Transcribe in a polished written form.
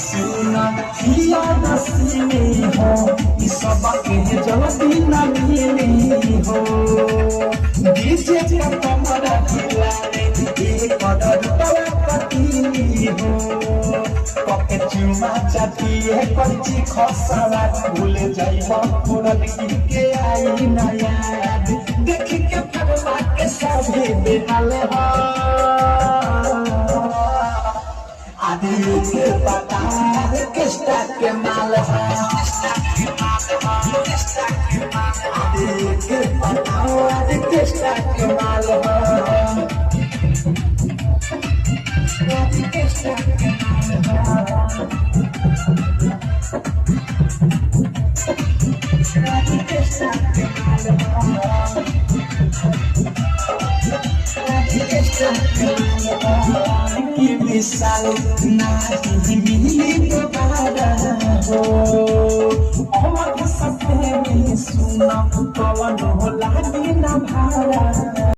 सुना हिया नसीनी हो सब के जल्दी न मिली हो डीजे का कमरा हिलाए कदर कतीनी हो पके चुमा चाटिए पंची खसरा भूल जाइब पुरन के आई ना याद देख के फगवा के सभी बेहाल हो आदि के पता किस्ता के माल है आदि के पता किस्ता के माल है किस्ता के माल है किस्ता के माल की मिसाल नहीं मिली दोबारा हो और सपने में सुना पवन हो लागी ना भारा।